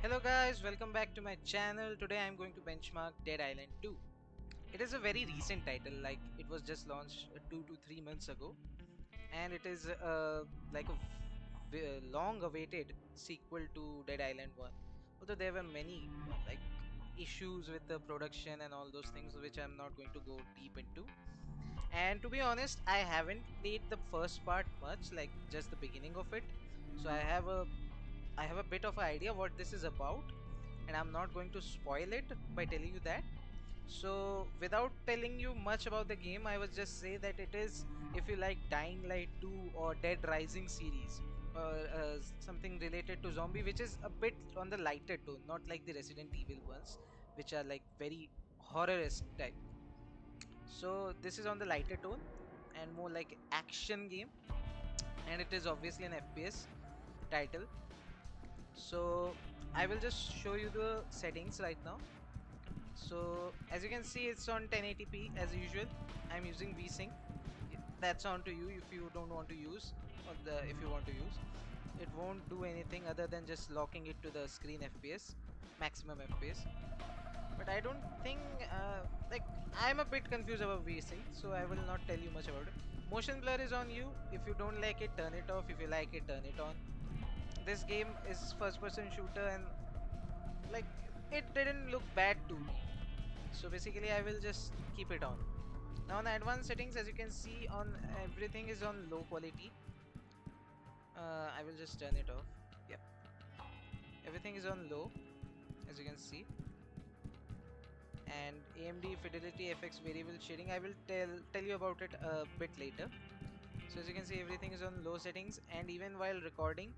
Hello guys, welcome back to my channel. Today I'm going to benchmark Dead Island 2. It is a very recent title, like it was just launched 2 to 3 months ago, and it is like a long awaited sequel to Dead Island 1. Although there were many like issues with the production and all those things which I'm not going to go deep into. And to be honest, I haven't played the first part much, like just the beginning of it. So I have a bit of an idea what this is about, and I'm not going to spoil it by telling you that. So, without telling you much about the game, I would just say that it is, if you like Dying Light 2 or Dead Rising series, or something related to zombie, which is a bit on the lighter tone, not like the Resident Evil ones, which are like very horror-esque type. So, this is on the lighter tone and more like action game, and it is obviously an FPS title. So I will just show you the settings right now. So as you can see, it's on 1080p as usual. I'm using VSync. That's on to you if you don't want to use, or if you want to use. It won't do anything other than just locking it to the screen FPS, maximum FPS. But I don't think like I'm a bit confused about VSync, so I will not tell you much about it. Motion blur is on you. If you don't like it, turn it off. If you like it, turn it on. This game is first person shooter, and like it didn't look bad to me, so basically I will just keep it on. Now on the advanced settings, as you can see, on everything is on low quality. I will just turn it off. Yep, everything is on low, as you can see. And AMD Fidelity FX variable shading, I will tell you about it a bit later. So as you can see, everything is on low settings, and even while recording,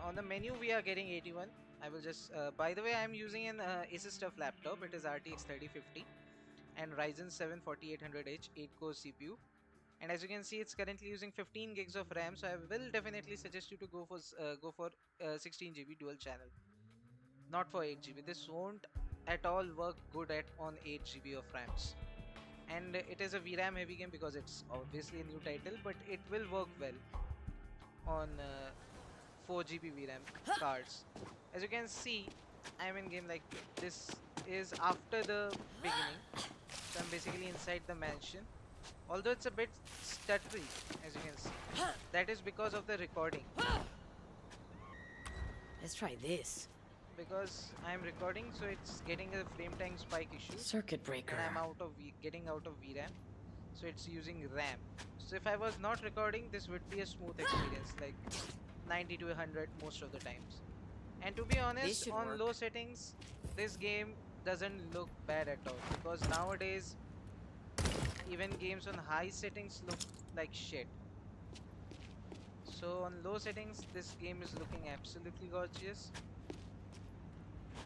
on the menu we are getting 81. I will just by the way, I'm using an Asus Tuf laptop. It is RTX 3050 and Ryzen 7 4800H 8-core CPU, and as you can see, it's currently using 15 gigs of RAM. So I will definitely suggest you to go for 16 GB dual channel, not for 8 GB. This won't at all work good at on 8 GB of RAMs. And it is a VRAM heavy game because it's obviously a new title, but it will work well on 4 GB VRAM cards. As you can see, I'm in game like this is after the beginning. So I'm basically inside the mansion. Although it's a bit stuttery, as you can see. That is because of the recording. Let's try this. Because I'm recording, so it's getting a frame time spike issue. Circuit breaker. And I'm getting out of VRAM. So it's using RAM. So if I was not recording, this would be a smooth experience, like 90 to 100 most of the times. And to be honest, on work. low settings, this game doesn't look bad at all, because nowadays even games on high settings look like shit. So on low settings, this game is looking absolutely gorgeous.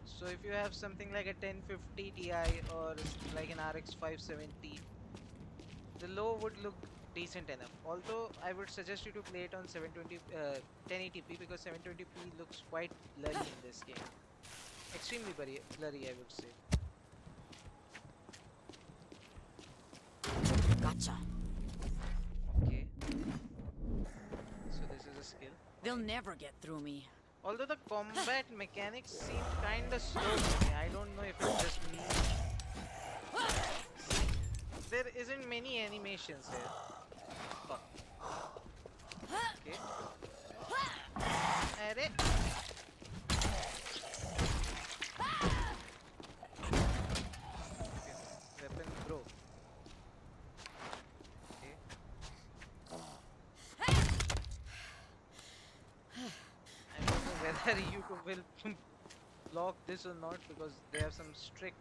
So if you have something like a 1050 Ti or like an RX 570, the low would look decent enough. Although I would suggest you to play it on 1080p, because 720p looks quite blurry in this game. Extremely blurry, I would say. Gotcha. Okay. So this is a skill. They'll never get through me. Although the combat mechanics seem kinda slow to me. I don't know if it's just me. There isn't many animations here. Fuck. Okay. Arre. Weapon bro. Okay. I don't know whether YouTube will block this or not, because they have some strict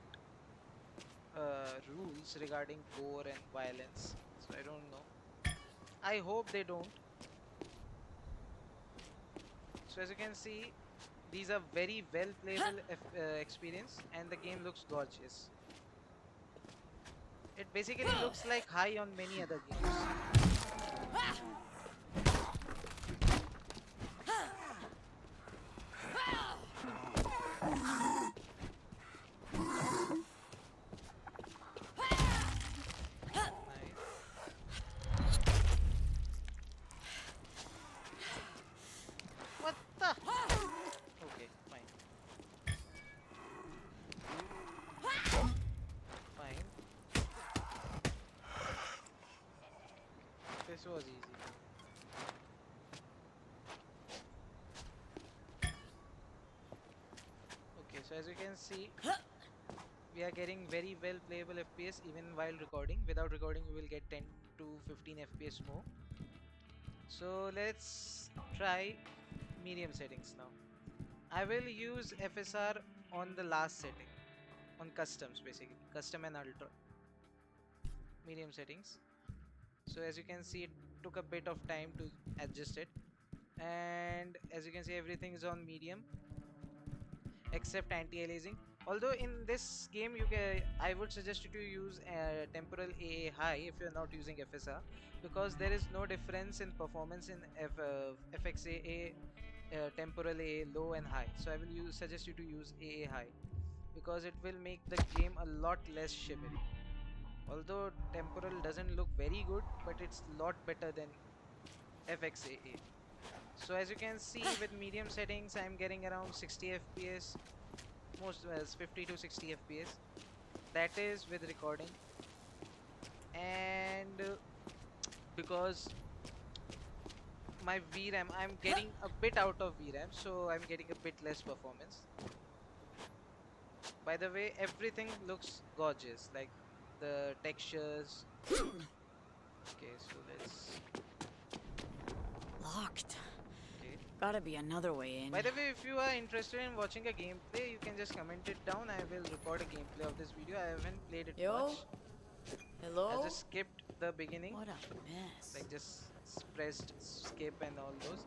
rules regarding gore and violence. So I don't know. I hope they don't. So as you can see, these are very well playable experience, and the game looks gorgeous. It basically looks like high on many other games. What the? This was easy. Okay, so as you can see, we are getting very well playable FPS even while recording. Without recording, we will get 10 to 15 FPS more. So let's try medium settings now. I will use FSR on the last setting, on customs basically, custom and ultra. Medium settings. So as you can see, it took a bit of time to adjust it, and as you can see, everything is on medium except anti-aliasing. Although in this game, I would suggest you to use temporal AA high if you're not using FSR, because there is no difference in performance in FXAA, temporal AA low and high. So I will suggest you to use AA high, because it will make the game a lot less shimmery. Although temporal doesn't look very good, but it's a lot better than FXAA. So as you can see, with medium settings, I'm getting around 60 FPS, most 50 to 60 FPS. That is with recording, and because my VRAM, I'm getting a bit out of VRAM, so I'm getting a bit less performance. By the way, everything looks gorgeous, like the textures. Okay, so let's. Locked. Okay. Gotta be another way in. By the way, if you are interested in watching a gameplay, you can just comment it down. I will record a gameplay of this video. I haven't played it Yo? much. I Hello? just skipped the beginning, What a mess. like just pressed skip and all those.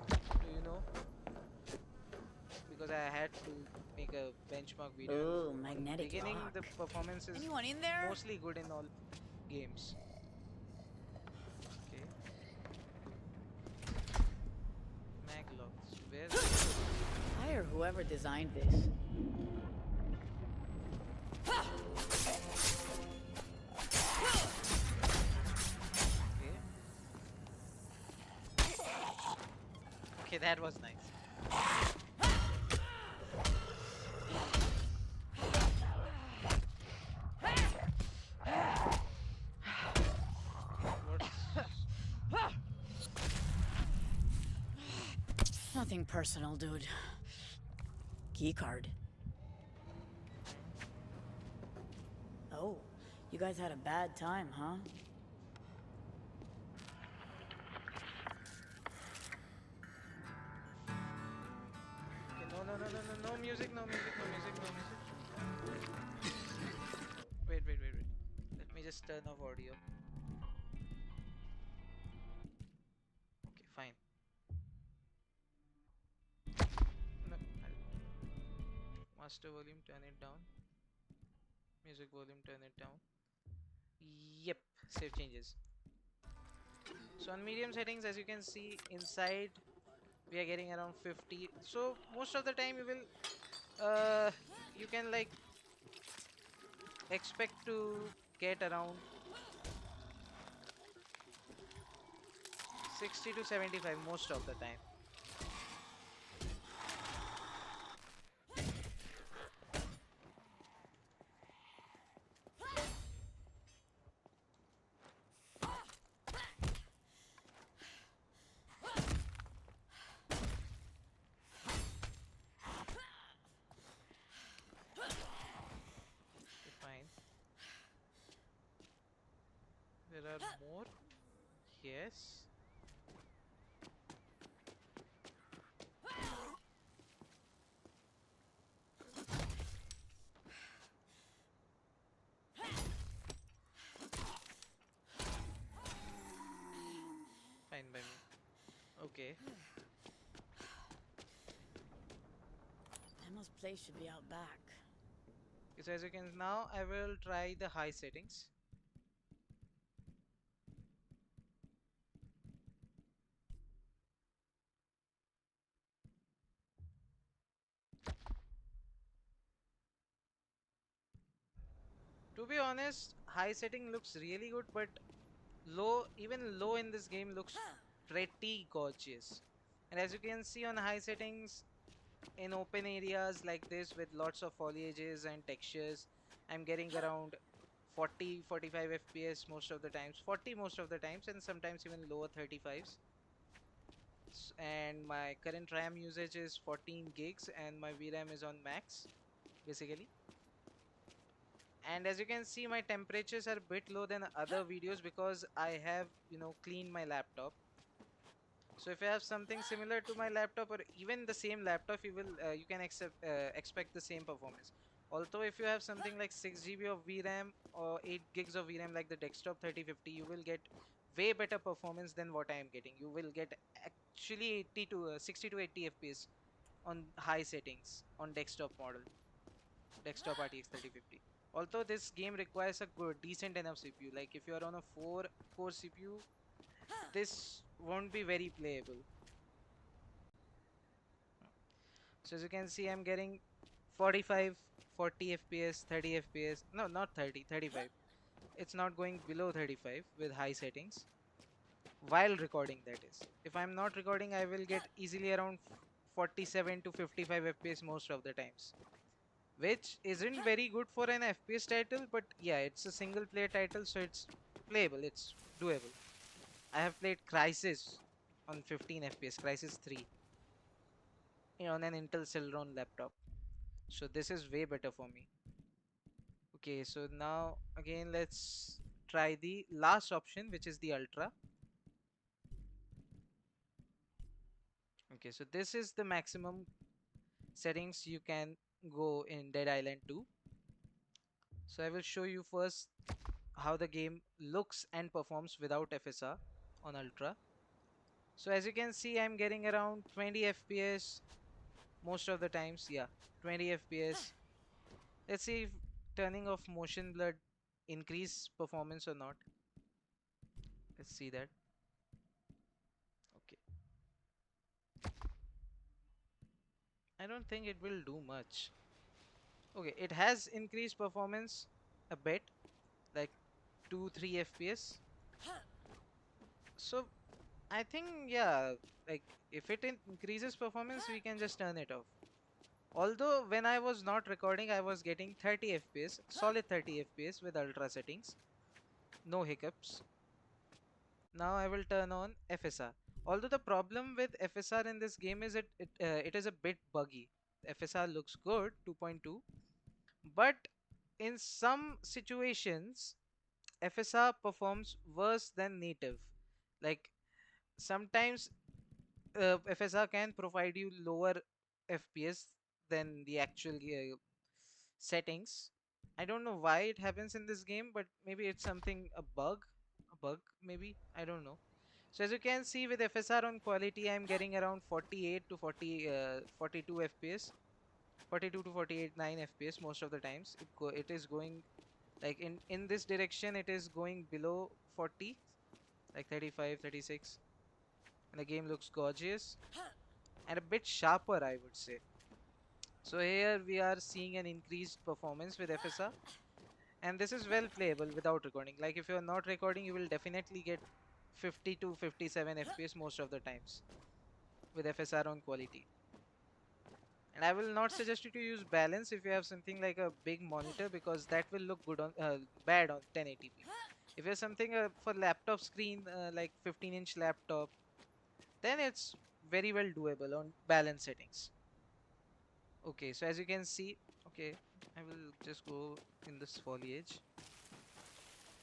Do you know? Because I had to make a benchmark video. Ooh, On magnetic beginning, lock. the performance is Anyone in there? mostly good in all games. Okay. Maglocks. Where's Hire whoever designed this. okay? Okay, that was nice. Nothing personal, dude. Keycard. Oh, you guys had a bad time, huh? Okay, no music, no music, no music, no music. Wait. Let me just turn off audio. Okay, fine. No, master volume, turn it down. Music volume, turn it down. Yep, save changes. So on medium settings, as you can see inside, we are getting around 50. So most of the time you can like expect to get around 60 to 75 most of the time. Okay, fine. There are more. Yes. Fine by me. Okay. Emma's place should be out back. So as you can now, I will try the high settings. To be honest, high setting looks really good, but even low in this game looks pretty gorgeous. And as you can see on high settings, in open areas like this with lots of foliages and textures, I'm getting around 40 45 fps most of the times, 40 most of the times, and sometimes even lower 35s. And my current RAM usage is 14 gigs and my VRAM is on max basically. And as you can see, my temperatures are a bit low than other videos because I have, cleaned my laptop. So if you have something similar to my laptop or even the same laptop, you can expect the same performance. Although if you have something like 6 GB of VRAM or 8 gigs of VRAM like the desktop 3050, you will get way better performance than what I am getting. You will get actually 80 to 60 to 80 FPS on high settings on desktop model, desktop RTX 3050. Although this game requires a good decent enough CPU, like if you are on a 4 core CPU, this won't be very playable. So as you can see, I'm getting 45, 40 FPS, 30 FPS. No, not 30, 35. It's not going below 35 with high settings. While recording, that is. If I'm not recording, I will get easily around 47 to 55 FPS most of the times. Which isn't very good for an FPS title, but yeah, it's a single player title, so it's playable, it's doable. I have played Crisis on 15 FPS, Crisis 3, on an Intel Celeron laptop. So this is way better for me. Okay, so now again let's try the last option, which is the Ultra. Okay, so this is the maximum settings you can go in Dead Island 2. So I will show you first how the game looks and performs without FSR on Ultra. So as you can see, I'm getting around 20 FPS most of the times. Yeah, 20 FPS. Let's see if turning off motion blur increase performance or not. Let's see that. Okay, I don't think it will do much. Okay, it has increased performance a bit, like 2 3 FPS. So I think, yeah, like if it increases performance, we can just turn it off. Although when I was not recording, I was getting 30 FPS, solid 30 FPS with ultra settings, no hiccups. Now I will turn on FSR. Although the problem with FSR in this game is it is a bit buggy. FSR looks good, 2.2, but in some situations, FSR performs worse than native. Like sometimes FSR can provide you lower FPS than the actual settings. I don't know why it happens in this game, but maybe it's something a bug maybe. I don't know. So as you can see with FSR on quality, I'm getting around 48 to 42 FPS, 42 to 48 9 FPS most of the times. It is going like in this direction. It is going below 40, like 35, 36, and the game looks gorgeous and a bit sharper, I would say. So here we are seeing an increased performance with FSR, and this is well playable without recording. Like if you're not recording, you will definitely get 50 to 57 FPS most of the times with FSR on quality. And I will not suggest you to use balance if you have something like a big monitor, because that will look good on bad on 1080p. If you have something for laptop screen like 15-inch laptop, then it's very well doable on balance settings. Okay, so as you can see, okay, I will just go in this foliage.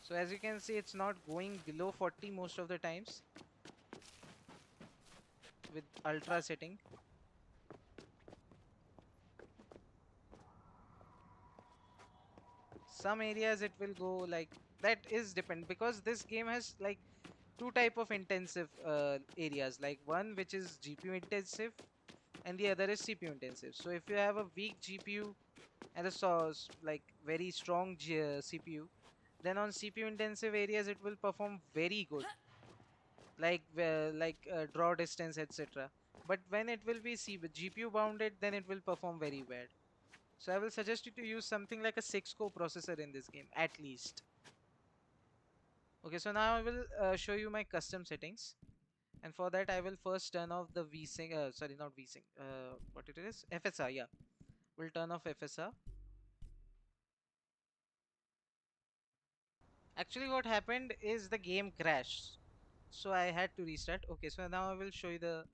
So as you can see, it's not going below 40 most of the times with ultra setting. Some areas it will go like that, is depend, because this game has like two type of intensive areas, like one which is GPU intensive and the other is CPU intensive. So if you have a weak GPU and a source like very strong CPU, then on CPU intensive areas it will perform very good, like draw distance, etc. But when it will be GPU bounded, then it will perform very bad. So I will suggest you to use something like a 6-core processor in this game at least. Okay, so now I will show you my custom settings, and for that I will first turn off the VSync. Sorry, not VSync. What it is? FSR. Yeah, we'll turn off FSR. Actually, what happened is the game crashed, so I had to restart. Okay, so now I will show you the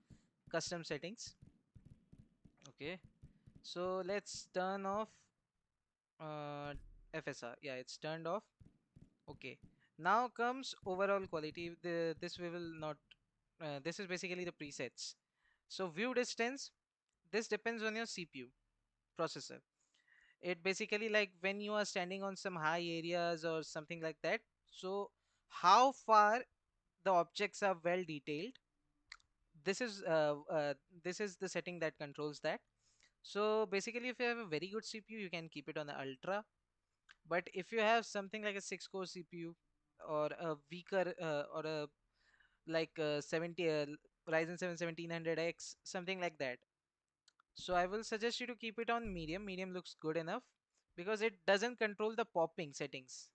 custom settings. Okay, so let's turn off uh, FSR. Yeah, it's turned off. Okay, now comes overall quality. This we will not. This is basically the presets. So view distance. This depends on your CPU processor. It basically like when you are standing on some high areas or something like that. So how far the objects are well detailed. This is uh, uh, this is the setting that controls that. So basically, if you have a very good CPU, you can keep it on the ultra. But if you have something like a 6-core CPU or a weaker or a like 70 Ryzen 7 1700X, something like that. So I will suggest you to keep it on medium. Medium looks good enough because it doesn't control the popping settings,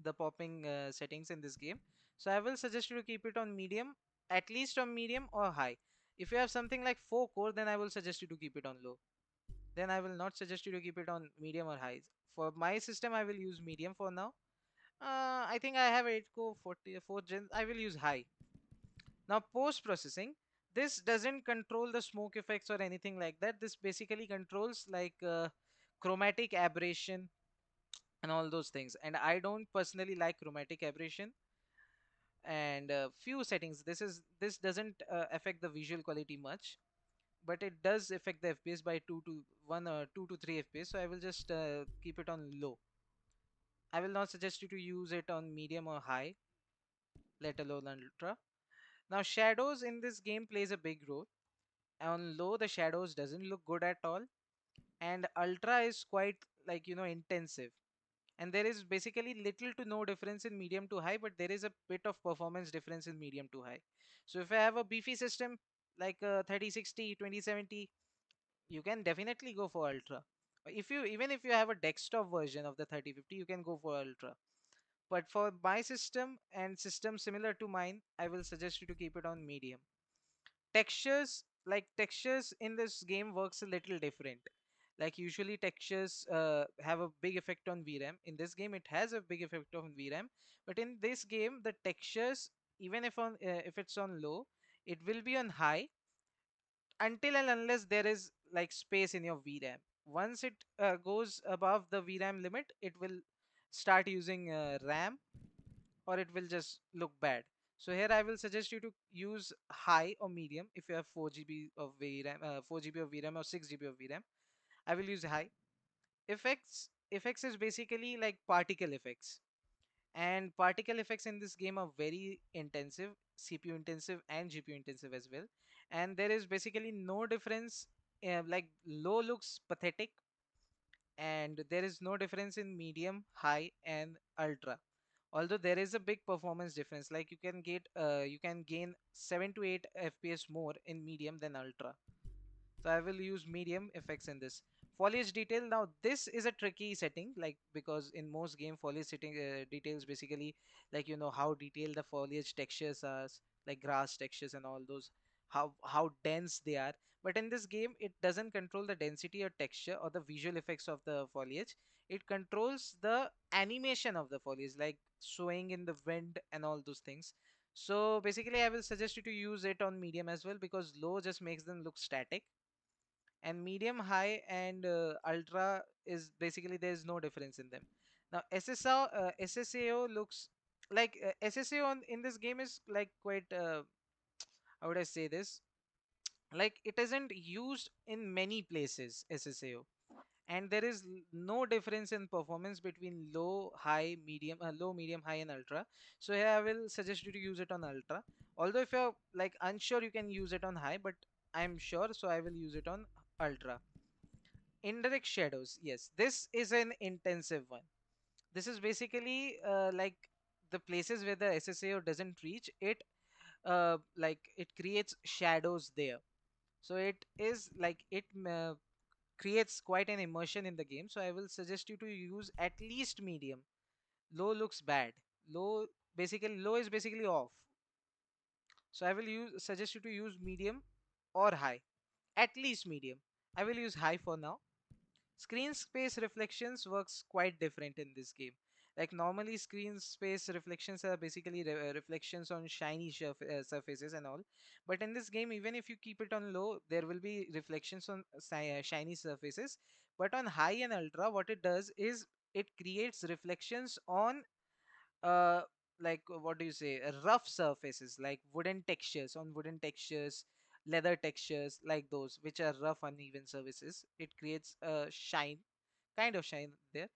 the popping settings in this game. So I will suggest you to keep it on medium, at least on medium or high. If you have something like 4 core, then I will suggest you to keep it on low. Then I will not suggest you to keep it on medium or high. For my system, I will use medium for now. I think I have 8 core 44 gen. I will use high. Now post processing, this doesn't control the smoke effects or anything like that. This basically controls like chromatic aberration and all those things. And I don't personally like chromatic aberration and few settings. This doesn't affect the visual quality much, but it does affect the FPS by 2 to 1 or 2 to 3 FPS. So I will just keep it on low. I will not suggest you to use it on medium or high, let alone ultra. Now shadows in this game plays a big role. On low the shadows doesn't look good at all, and ultra is quite like intensive, and there is basically little to no difference in medium to high, but there is a bit of performance difference in medium to high. So if I have a beefy system like 3060 2070, you can definitely go for ultra. If you even if you have a desktop version of the 3050, you can go for ultra. But for my system and system similar to mine, I will suggest you to keep it on medium. Textures in this game works a little different. Like usually textures have a big effect on VRAM. In this game it has a big effect on VRAM, but in this game the textures, even if it's on low, it will be on high until and unless there is like space in your VRAM. Once it goes above the VRAM limit, it will start using RAM, or it will just look bad. So here I will suggest you to use high or medium if you have 4 GB of VRAM, 4 GB of VRAM or 6 GB of VRAM. I will use high. Effects is basically like particle effects, and particle effects in this game are very intensive, CPU intensive and GPU intensive as well. And there is basically no difference. Like low looks pathetic, and there is no difference in medium, high, and ultra. Although there is a big performance difference, like you can gain 7 to 8 FPS more in medium than ultra. So I will use medium effects in this. Foliage detail. Now this is a tricky setting, like because in most game foliage setting details basically like how detailed the foliage textures are, like grass textures and all those, how dense they are. But in this game, it doesn't control the density or texture or the visual effects of the foliage. It controls the animation of the foliage, like swaying in the wind and all those things. So basically, I will suggest you to use it on medium as well, because low just makes them look static, and medium, high, and ultra is basically there's no difference in them. Now SSAO looks like SSAO in this game is like quite how would I say this, like it isn't used in many places, SSAO. And there is no difference in performance between low, medium, high, and ultra. So here I will suggest you to use it on ultra. Although if you're like unsure, you can use it on high, but I'm sure, so I will use it on ultra. Indirect shadows, yes, this is an intensive one. This is basically like the places where the SSAO doesn't reach it, like it creates shadows there. So it is like it creates quite an immersion in the game. So I will suggest you to use at least medium. Low looks bad. Low is basically off. So I will suggest you to use medium or high. At least medium. I will use high for now. Screen space reflections works quite different in this game. Like normally screen space reflections are basically reflections on shiny surfaces and all, but in this game even if you keep it on low there will be reflections on shiny surfaces. But on high and ultra what it does is it creates reflections on uh what do you say, rough surfaces like wooden textures, leather textures, like those which are rough uneven surfaces. It creates a kind of shine there.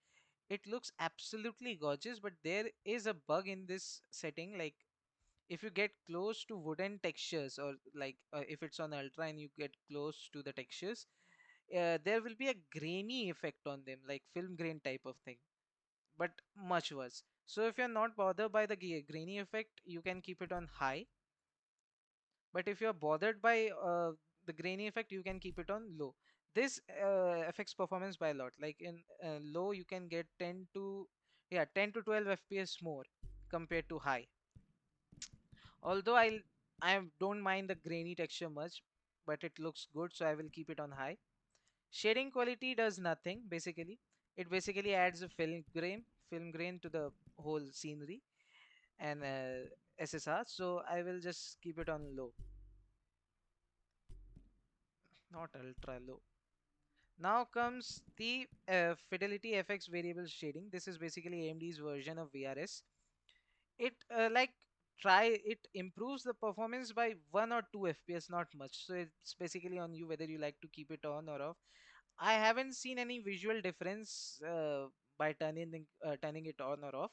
It looks absolutely gorgeous, but there is a bug in this setting. Like if you get close to wooden textures, or like if it's on ultra and you get close to the textures, there will be a grainy effect on them, like film grain type of thing, but much worse. So if you're not bothered by the grainy effect, you can keep it on high. But if you're bothered by the grainy effect, you can keep it on low. This affects performance by a lot. Like in low, you can get 10 to 12 FPS more compared to high. Although I don't mind the grainy texture much, but it looks good, so I will keep it on high. Shading quality does nothing basically. It basically adds a film grain to the whole scenery and SSR. So I will just keep it on low, not ultra low. Now comes the Fidelity FX variable shading. This is basically AMD's version of VRS. It it improves the performance by 1 or 2 FPS, not much. So it's basically on you whether you like to keep it on or off. I haven't seen any visual difference by turning it on or off.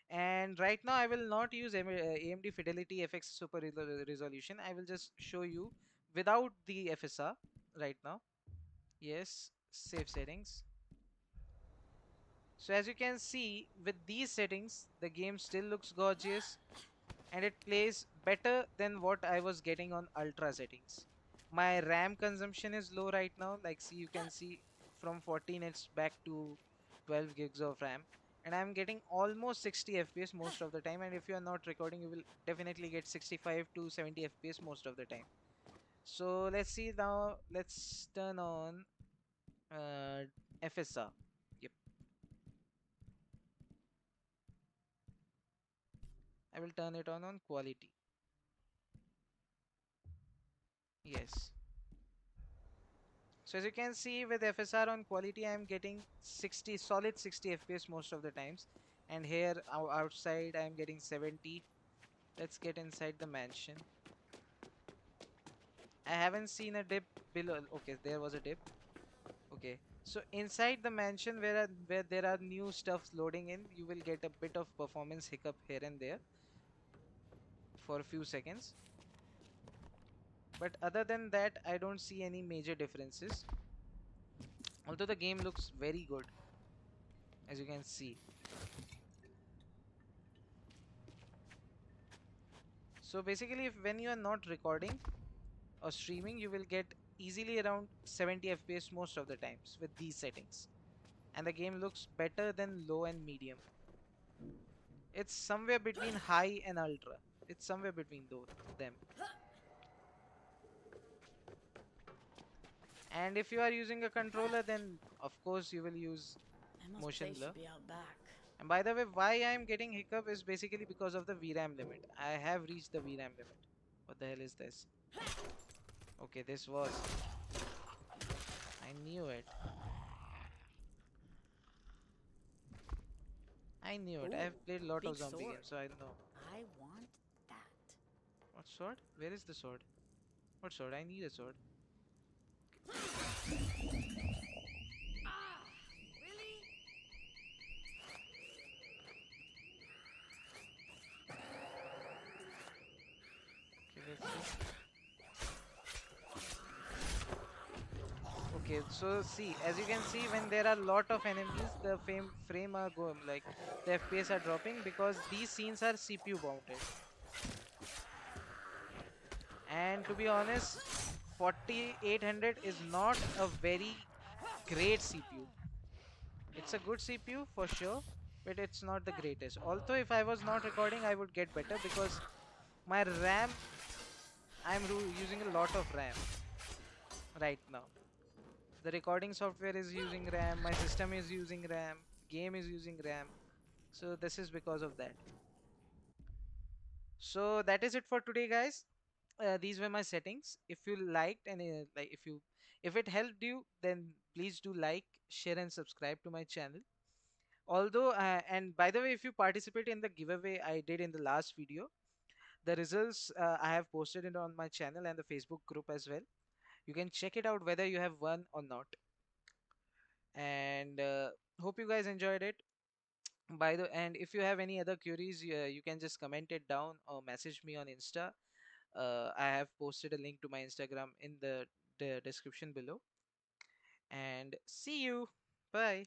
And right now I will not use AMD Fidelity FX Super Resolution. I will just show you without the FSR right now. Yes, save settings. So as you can see, with these settings, the game still looks gorgeous and it plays better than what I was getting on ultra settings. My RAM consumption is low right now. Like see, you can see from 14 it's back to 12 gigs of RAM, and I'm getting almost 60 FPS most of the time. And if you are not recording, you will definitely get 65 to 70 FPS most of the time. So let's see now. Let's turn on FSR. Yep, I will turn it on quality. Yes. So as you can see with FSR on quality, I am getting 60 solid 60 FPS most of the times. And here outside I am getting 70. Let's get inside the mansion. I haven't seen a dip below. Okay, there was a dip. Okay. So inside the mansion where there are new stuffs loading in, you will get a bit of performance hiccup here and there for a few seconds. But other than that, I don't see any major differences. Although the game looks very good, as you can see. So basically, if when you are not recording or streaming, you will get easily around 70 FPS most of the times with these settings. And the game looks better than low and medium. It's somewhere between high and ultra. It's somewhere between them. And if you are using a controller, then of course you will use Emma's motion place blur. should be out back. And by the way, why I am getting hiccup is basically because of the VRAM limit. I have reached the VRAM limit. What the hell is this? Okay, this was. I knew it. I knew it. I Ooh, have played a lot of big zombie sword. games, so I know. I want that. What sword? Where is the sword? What sword? I need a sword. Okay, let's see. Okay, so see, as you can see, when there are lot of enemies, the frame are going like the FPS are dropping because these scenes are CPU mounted. And to be honest, 4800 is not a very great CPU. It's a good CPU for sure, but it's not the greatest. Although if I was not recording, I would get better because my RAM, using a lot of RAM right now. The recording software is using RAM, my system is using RAM, game is using RAM. So this is because of that. So that is it for today, guys. These were my settings. If you liked and if it helped you, then please do like, share, and subscribe to my channel. Although, and by the way, if you participate in the giveaway I did in the last video, the results I have posted it on my channel and the Facebook group as well. You can check it out whether you have won or not. And hope you guys enjoyed it. And if you have any other queries, you can just comment it down or message me on Insta. I have posted a link to my Instagram in the description below. And see you. Bye.